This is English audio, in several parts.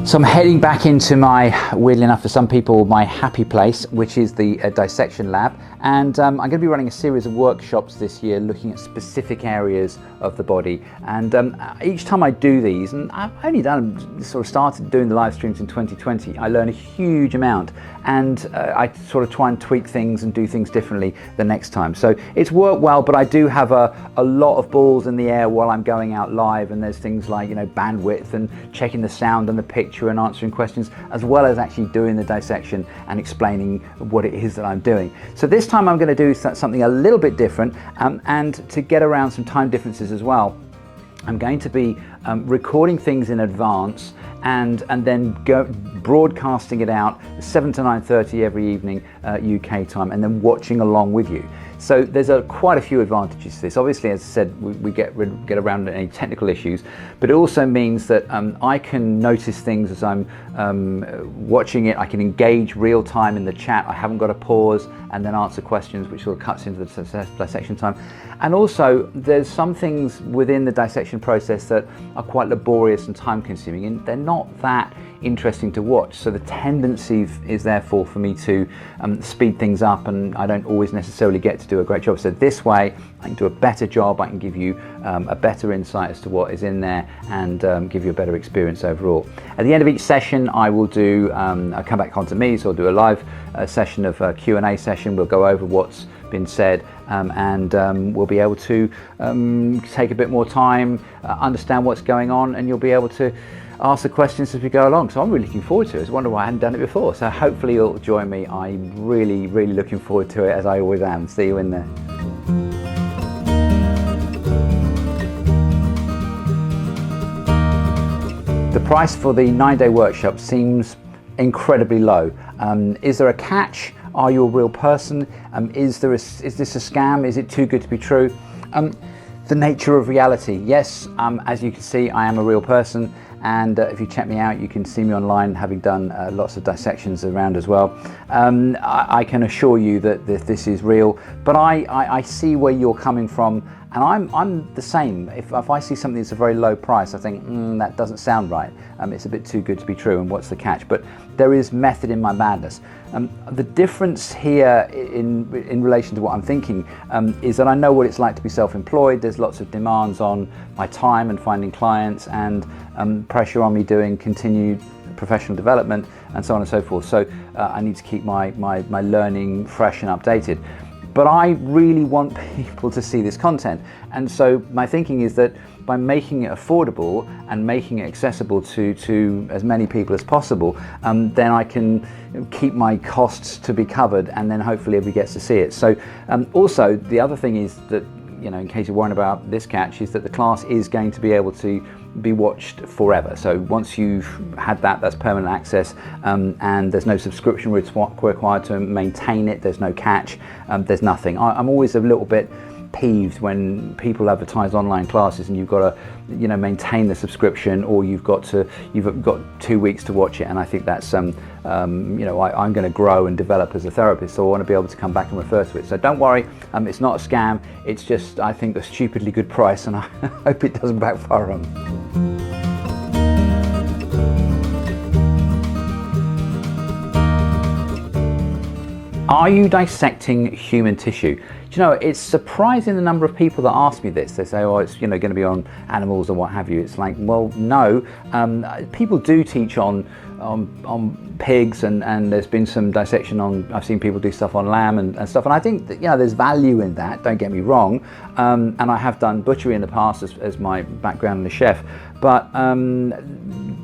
So I'm heading back into my, weirdly enough for some people, my happy place, which is the dissection lab. And I'm going to be running a series of workshops this year looking at specific areas of the body. And each time I do these, and I've only started doing the live streams in 2020, I learn a huge amount. And I sort of try and tweak things and do things differently the next time. So it's worked well, but I do have a lot of balls in the air while I'm going out live. And there's things like, bandwidth and checking the sound and the picture and answering questions, as well as actually doing the dissection and explaining what it is that I'm doing. So this time I'm going to do something a little bit different, and to get around some time differences as well, I'm going to be recording things in advance and then broadcasting it out 7 to 9:30 every evening UK time, and then watching along with you. So there's quite a few advantages to this. Obviously, as I said, we get around any technical issues, but it also means that I can notice things as I'm watching it. I can engage real time in the chat. I haven't got to pause and then answer questions, which sort of cuts into the dissection time. And also, there's some things within the dissection process that are quite laborious and time consuming, and they're not that interesting to watch. So the tendency is therefore for me to speed things up, and I don't always necessarily get to do a great job. So this way I can do a better job, I can give you a better insight as to what is in there, and give you a better experience overall. At the end of each session I will do, I'll come back onto me, so I'll do a live session of a Q&A session. We'll go over what's been said, and we'll be able to take a bit more time, understand what's going on, and you'll be able to ask the questions as we go along. So I'm really looking forward to it. I was wondering why I hadn't done it before. So hopefully you'll join me. I'm really, really looking forward to it, as I always am. See you in there. The price for the 9-day workshop seems incredibly low. Is there a catch? Are you a real person? Is this a scam? Is it too good to be true? The nature of reality. Yes, as you can see, I am a real person. And if you check me out, you can see me online, having done lots of dissections around as well. I can assure you that this is real, but I see where you're coming from, and I'm the same. If I see something that's a very low price, I think, that doesn't sound right. It's a bit too good to be true, and what's the catch? But there is method in my madness. The difference here in relation to what I'm thinking is that I know what it's like to be self-employed. There's lots of demands on my time and finding clients, and pressure on me doing continued professional development, and so on and so forth. So I need to keep my learning fresh and updated. But I really want people to see this content, and so my thinking is that by making it affordable and making it accessible to as many people as possible, then I can keep my costs to be covered, and then hopefully everybody gets to see it. So also the other thing is that, in case you're worrying about this catch, is that the class is going to be able to be watched forever. So once you've had that's permanent access, and there's no subscription required to maintain it. There's no catch. There's nothing. I'm always a little bit peeved when people advertise online classes and you've got to maintain the subscription, or you've got 2 weeks to watch it. And I think that's I'm going to grow and develop as a therapist, so I want to be able to come back and refer to it. So don't worry, it's not a scam. It's just, I think, a stupidly good price, and I hope it doesn't backfire on me. Are you dissecting human tissue? Do you know, it's surprising the number of people that ask me this. They say, oh, it's going to be on animals or what have you. It's like, well, no. People do teach on pigs, and there's been some dissection on, I've seen people do stuff on lamb and stuff, and I think that, there's value in that, don't get me wrong, and I have done butchery in the past as my background as a chef, but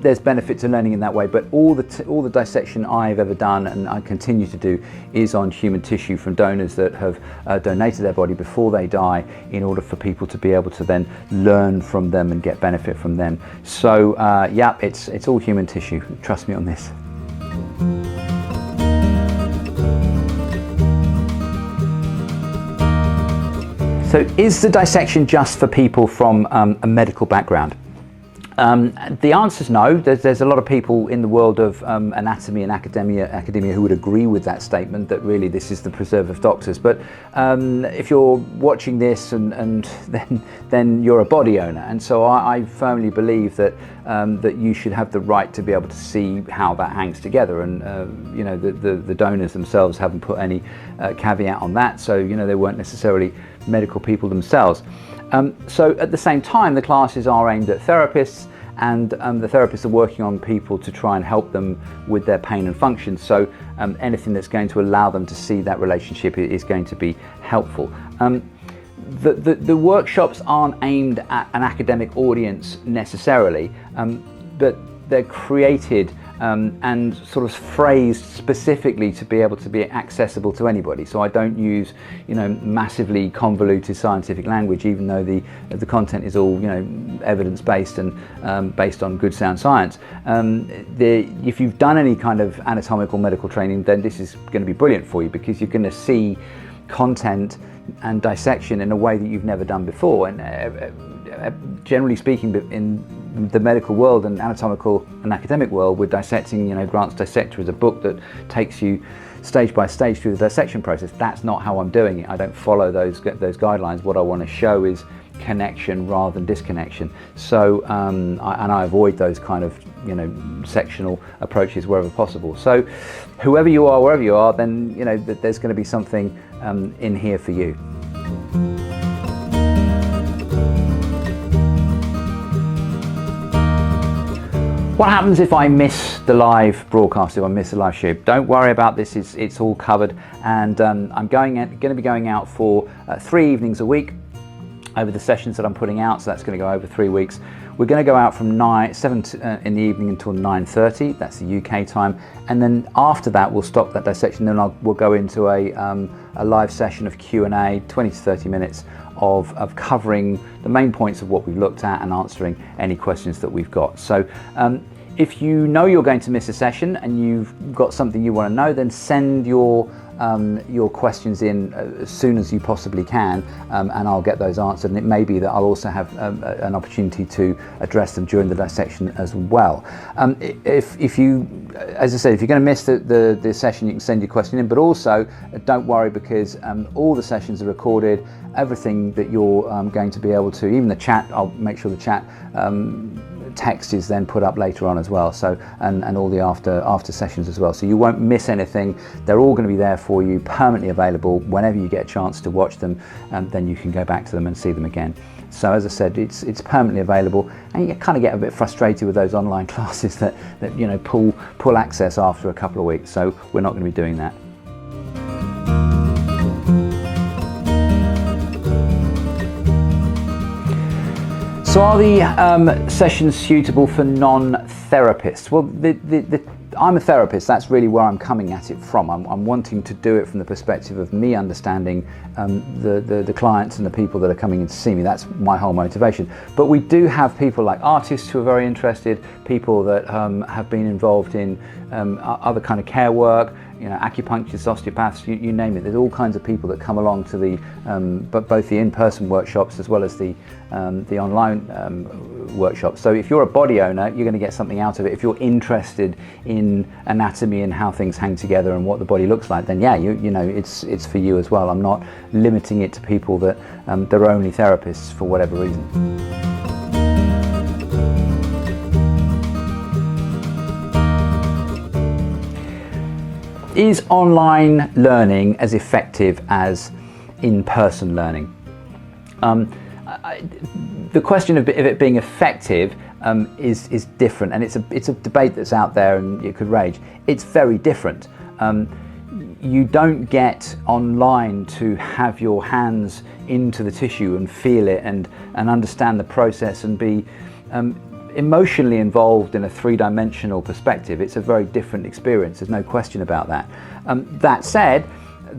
there's benefit to learning in that way. But all the dissection I've ever done, and I continue to do, is on human tissue from donors that have donated their body before they die, in order for people to be able to then learn from them and get benefit from them. So yeah, it's all human tissue, trust me on this. So is the dissection just for people from a medical background? The answer is no. There's a lot of people in the world of anatomy and academia who would agree with that statement, that really this is the preserve of doctors. But if you're watching this and then you're a body owner, and so I firmly believe that that you should have the right to be able to see how that hangs together. And you know, the donors themselves haven't put any caveat on that, so you know, they weren't necessarily medical people themselves. So at the same time, the classes are aimed at therapists, and the therapists are working on people to try and help them with their pain and function. So anything that's going to allow them to see that relationship is going to be helpful. The workshops aren't aimed at an academic audience necessarily, but they're created and sort of phrased specifically to be able to be accessible to anybody. So I don't use, you know, massively convoluted scientific language, even though the content is all, you know, evidence-based and based on good sound science. If you've done any kind of anatomical medical training, then this is going to be brilliant for you, because you're going to see content and dissection in a way that you've never done before. And generally speaking, in the medical world and anatomical and academic world, we're dissecting, you know, Grant's Dissector is a book that takes you stage by stage through the dissection process. That's not how I'm doing it. I don't follow those guidelines. What I want to show is connection rather than disconnection. So I avoid those kind of, you know, sectional approaches wherever possible. So whoever you are, wherever you are, then you know that there's going to be something in here for you. What happens if I miss the live broadcast, if I miss the live shoot? Don't worry about this, it's all covered, and I'm going to be going out for 3 evenings a week over the sessions that I'm putting out, so that's going to go over 3 weeks. We're going to go out from 7 in the evening until 9:30, that's the UK time, and then after that we'll stop that dissection, then we'll go into a live session of Q&A, 20 to 30 minutes of covering the main points of what we've looked at and answering any questions that we've got. So if you know you're going to miss a session and you've got something you want to know, then send your questions in as soon as you possibly can, and I'll get those answered. And it may be that I'll also have an opportunity to address them during the dissection as well. If you, as I said, if you're going to miss the session, you can send your question in, but also don't worry, because all the sessions are recorded. Everything that you're going to be able to, even the chat, I'll make sure the chat text is then put up later on as well, so and all the after sessions as well, so you won't miss anything. They're all going to be there for you, permanently available. Whenever you get a chance to watch them, then you can go back to them and see them again. So as I said, it's permanently available, and you kind of get a bit frustrated with those online classes that you know pull access after a couple of weeks, so we're not going to be doing that. So are the sessions suitable for non-therapists? Well, I'm a therapist. That's really where I'm coming at it from. I'm wanting to do it from the perspective of me understanding the clients and the people that are coming in to see me. That's my whole motivation. But we do have people like artists who are very interested, people that have been involved in other kind of care work, you know, acupuncturists, osteopaths, you name it. There's all kinds of people that come along to the both the in-person workshops as well as the online workshops. So if you're a body owner, you're going to get something out of it. If you're interested in anatomy and how things hang together and what the body looks like, then yeah, you know, it's for you as well. I'm not limiting it to people that are only therapists for whatever reason. Is online learning as effective as in-person learning? The question of it being effective is different, and it's a debate that's out there, and it could rage. It's very different. You don't get online to have your hands into the tissue and feel it and understand the process and be emotionally involved in a three-dimensional perspective. It's a very different experience, there's no question about that. That said,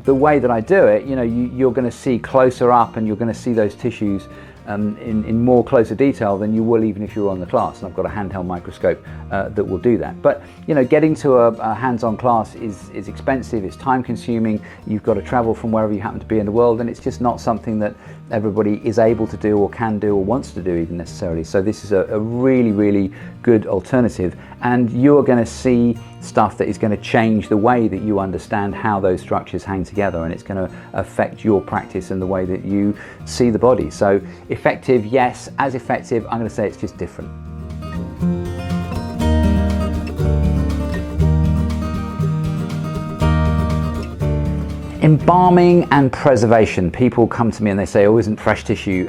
the way that I do it, you know, you're going to see closer up, and you're going to see those tissues in more closer detail than you will even if you were on the class, and I've got a handheld microscope that will do that. But you know, getting to a hands-on class is expensive, it's time consuming, you've got to travel from wherever you happen to be in the world, and it's just not something that everybody is able to do or can do or wants to do even necessarily. So this is a really, really good alternative, and you're going to see stuff that is going to change the way that you understand how those structures hang together, and it's going to affect your practice and the way that you see the body. So effective, yes. As effective, I'm going to say it's just different. Embalming and preservation. People come to me and they say, oh, isn't fresh tissue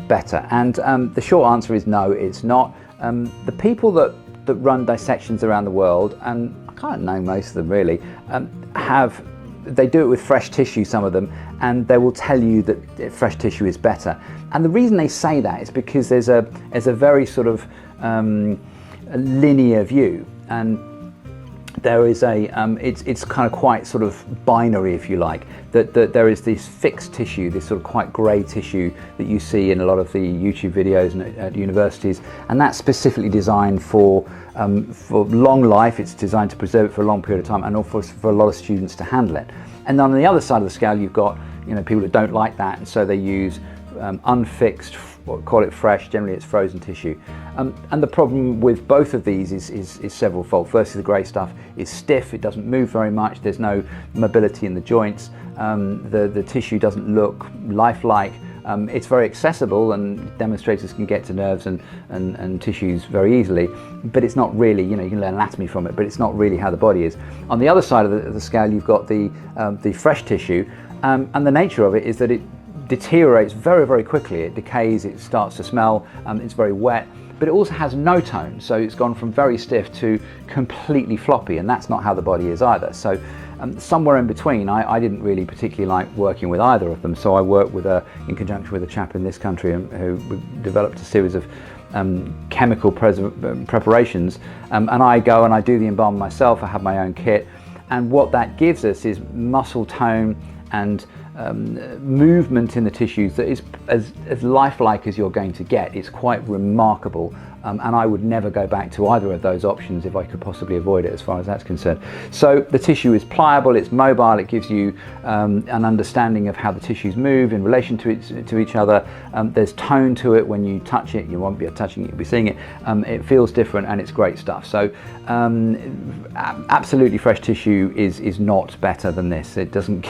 better? And the short answer is no, it's not. The people that run dissections around the world, and I can't know most of them really, they do it with fresh tissue, some of them, and they will tell you that fresh tissue is better. And the reason they say that is because there's a very sort of a linear view, and there is it's kind of quite sort of binary, if you like, that there is this fixed tissue, this sort of quite grey tissue that you see in a lot of the YouTube videos and at universities, and that's specifically designed for long life. It's designed to preserve it for a long period of time, and also for a lot of students to handle it. And on the other side of the scale, you've got people that don't like that, and so they use unfixed, call it fresh, generally it's frozen tissue. And the problem with both of these is several-fold. Firstly, the grey stuff is stiff, it doesn't move very much, there's no mobility in the joints, the tissue doesn't look lifelike. It's very accessible, and demonstrators can get to nerves and tissues very easily, but it's not really, you can learn anatomy from it, but it's not really how the body is. On the other side of the scale, you've got the fresh tissue, and the nature of it is that it deteriorates very, very quickly. It decays, it starts to smell, it's very wet, but it also has no tone, so it's gone from very stiff to completely floppy, and that's not how the body is either. So somewhere in between. I didn't really particularly like working with either of them, so I worked in conjunction with a chap in this country who developed a series of chemical preparations, and I go and I do the embalm myself. I have my own kit, and what that gives us is muscle tone and movement in the tissues that is as lifelike as you're going to get. It's quite remarkable, and I would never go back to either of those options if I could possibly avoid it, as far as that's concerned. So the tissue is pliable, it's mobile, it gives you an understanding of how the tissues move in relation to each other. There's tone to it. When you touch it, you won't be touching it, you'll be seeing it. It feels different, and it's great stuff. So absolutely fresh tissue is not better than this. It doesn't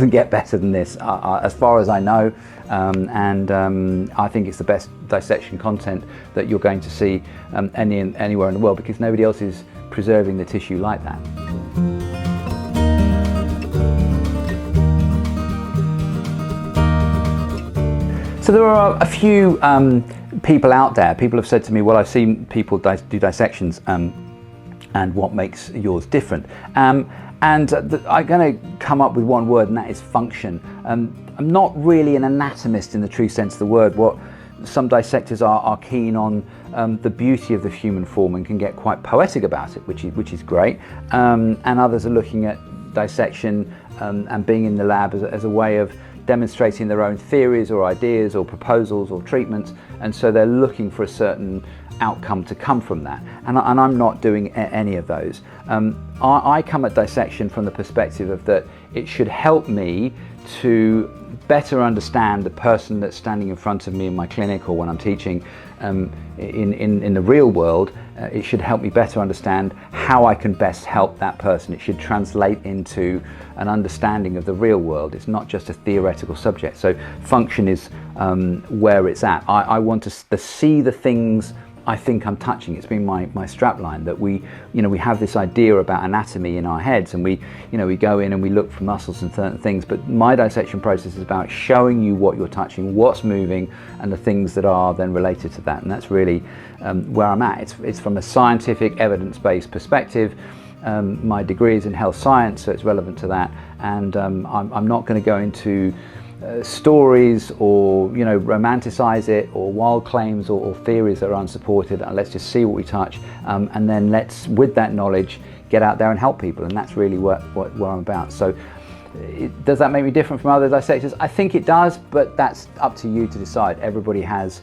get better than this, as far as I know, and I think it's the best dissection content that you're going to see anywhere in the world, because nobody else is preserving the tissue like that. So there are a few people out there. People have said to me, well, I've seen people do dissections, and what makes yours different? And I'm going to come up with one word, and that is function. I'm not really an anatomist in the true sense of the word. What some dissectors are keen on the beauty of the human form and can get quite poetic about it, which is great. And others are looking at dissection and being in the lab as a way of demonstrating their own theories or ideas or proposals or treatments, and so they're looking for a certain outcome to come from that, and I'm not doing any of those. I come at dissection from the perspective of that it should help me to better understand the person that's standing in front of me in my clinic or when I'm teaching in the real world. It should help me better understand how I can best help that person. It should translate into an understanding of the real world. It's not just a theoretical subject. So function is where it's at. I want to see the things I think I'm touching. It's been my strapline that we have this idea about anatomy in our heads, and we go in and we look for muscles and certain things, but my dissection process is about showing you what you're touching, what's moving, and the things that are then related to that, and that's really where I'm at. It's from a scientific, evidence-based perspective. My degree is in health science, so it's relevant to that, and I'm not going to go into stories or romanticize it, or wild claims or theories that are unsupported. Let's just see what we touch, and then let's, with that knowledge, get out there and help people, and that's really what I'm about. So does that make me different from other dissectors? I think it does, but that's up to you to decide. Everybody has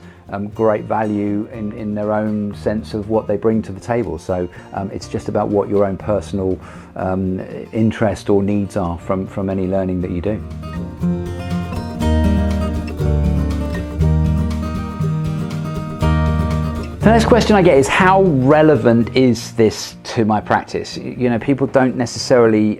great value in their own sense of what they bring to the table, so it's just about what your own personal interest or needs are from any learning that you do. The next question I get is, how relevant is this to my practice? You know, people don't necessarily,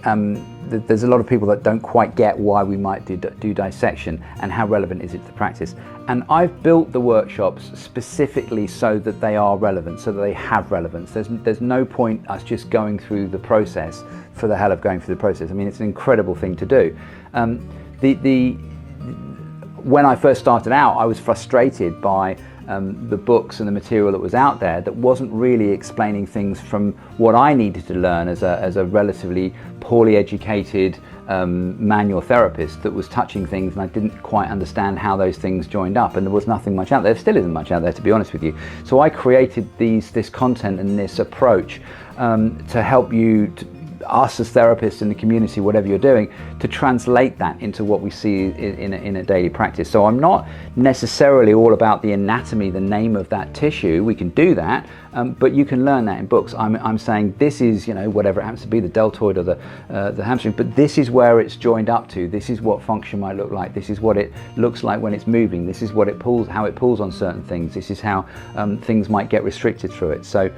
there's a lot of people that don't quite get why we might do dissection and how relevant is it to the practice. And I've built the workshops specifically so that they are relevant, so that they have relevance. There's no point us just going through the process for the hell of going through the process. I mean, it's an incredible thing to do. When I first started out, I was frustrated by the books and the material that was out there that wasn't really explaining things from what I needed to learn as a relatively poorly educated manual therapist that was touching things, and I didn't quite understand how those things joined up, and there was nothing much out there. There still isn't much out there, to be honest with you. So I created this content and this approach to help you, us as therapists in the community, whatever you're doing, to translate that into what we see in a daily practice. So I'm not necessarily all about the anatomy, the name of that tissue. We can do that, but you can learn that in books. I'm saying this is, you know, whatever it happens to be, the deltoid or the hamstring, but this is where it's joined up to. This is what function might look like. This is what it looks like when it's moving. This is what it pulls, how it pulls on certain things. This is how things might get restricted through it. So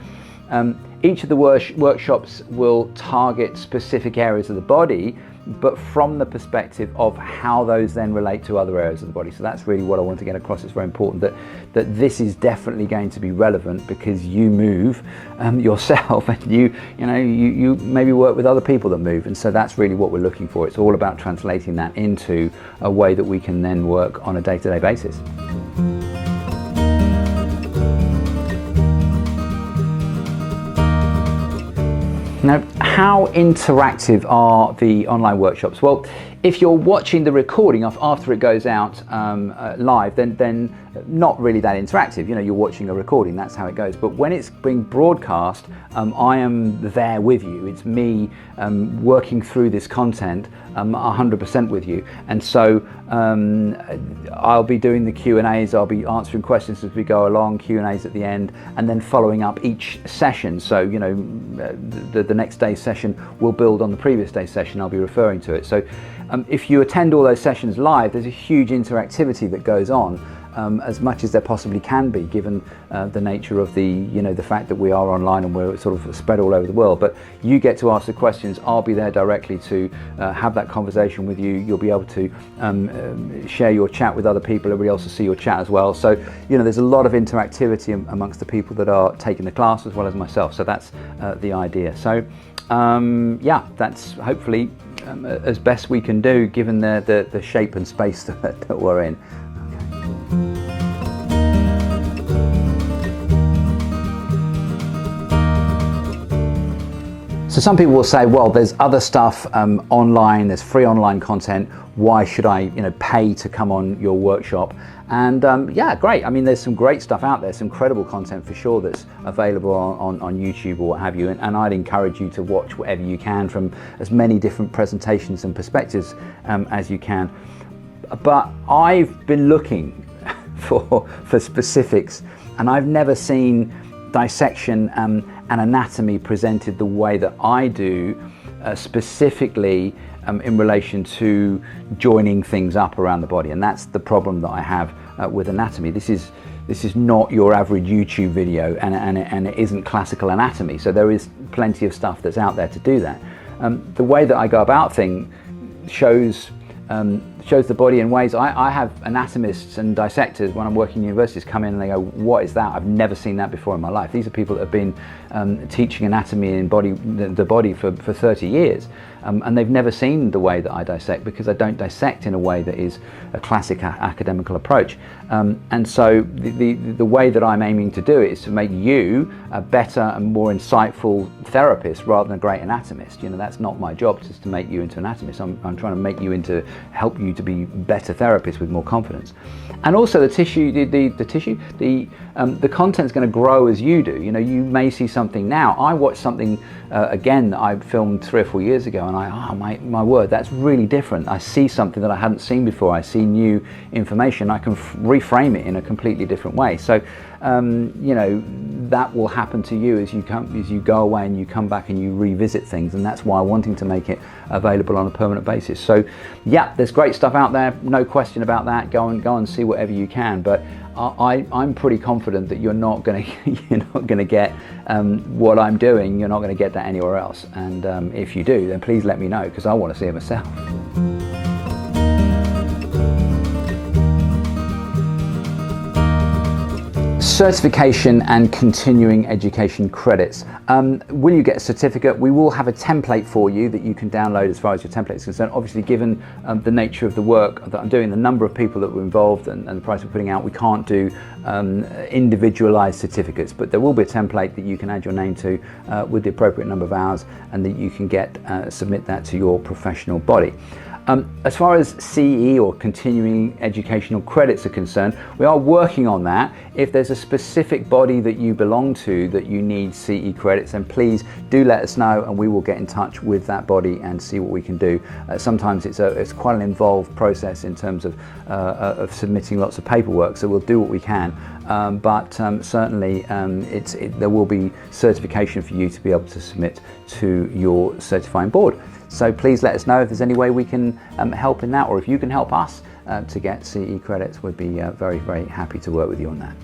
each of the workshops will target specific areas of the body, but from the perspective of how those then relate to other areas of the body. So that's really what I want to get across. It's very important that this is definitely going to be relevant, because you move yourself, and you maybe work with other people that move, and so that's really what we're looking for. It's all about translating that into a way that we can then work on a day-to-day basis. Now, how interactive are the online workshops? Well, if you're watching the recording after it goes out live, then not really that interactive. You know, you're watching a recording, that's how it goes. But when it's being broadcast, I am there with you. It's me working through this content 100% with you. And so I'll be doing the Q&As, I'll be answering questions as we go along, Q&As at the end, and then following up each session. So, you know, the next day's session will build on the previous day's session. I'll be referring to it. So if you attend all those sessions live, there's a huge interactivity that goes on, as much as there possibly can be, given the nature of the fact that we are online and we're sort of spread all over the world. But you get to ask the questions. I'll be there directly to have that conversation with you. You'll be able to share your chat with other people. Everybody else will see your chat as well. So, you know, there's a lot of interactivity amongst the people that are taking the class, as well as myself. So that's the idea. So yeah, that's hopefully as best we can do, given the shape and space that we're in. So some people will say, well, there's other stuff online, there's free online content, why should I pay to come on your workshop? And yeah, great. I mean, there's some great stuff out there, some incredible content for sure that's available on YouTube or what have you, and I'd encourage you to watch whatever you can from as many different presentations and perspectives as you can. But I've been looking for specifics, and I've never seen dissection and anatomy presented the way that I do, specifically in relation to joining things up around the body. And that's the problem that I have with anatomy. This is not your average YouTube video, and it isn't classical anatomy. So there is plenty of stuff that's out there to do that. The way that I go about things shows the body in ways. I have anatomists and dissectors when I'm working in universities come in and they go, what is that? I've never seen that before in my life. These are people that have been teaching anatomy and the body for 30 years, and they've never seen the way that I dissect, because I don't dissect in a way that is a classic academical approach. And so the way that I'm aiming to do it is to make you a better and more insightful therapist rather than a great anatomist. You know, that's not my job, just to make you into an anatomist. I'm trying to make you help you to be better therapists with more confidence. And also the content's going to grow as you do. You know, you may see something now. I watched something again that I filmed 3 or 4 years ago, and my word, that's really different. I see something that I hadn't seen before. I see new information. I can reframe it in a completely different way. So you know, that will happen to you as you go away and you come back and you revisit things, and that's why I'm wanting to make it available on a permanent basis. So yeah, there's great stuff out there, no question about that. Go and see whatever you can, but I'm pretty confident that you're not going to get what I'm doing. You're not going to get that anywhere else. And if you do, then please let me know, because I want to see it myself. Certification and continuing education credits. Will you get a certificate? We will have a template for you that you can download as far as your template is concerned. Obviously, given the nature of the work that I'm doing, the number of people that were involved and the price we're putting out, we can't do individualized certificates, but there will be a template that you can add your name to with the appropriate number of hours, and that you can get submit that to your professional body. As far as CE or continuing educational credits are concerned, we are working on that. If there's a specific body that you belong to that you need CE credits, then please do let us know, and we will get in touch with that body and see what we can do. Sometimes it's quite an involved process in terms of submitting lots of paperwork, so we'll do what we can. But certainly there will be certification for you to be able to submit to your certifying board. So please let us know if there's any way we can help in that, or if you can help us to get CE credits. We'd be very, very happy to work with you on that.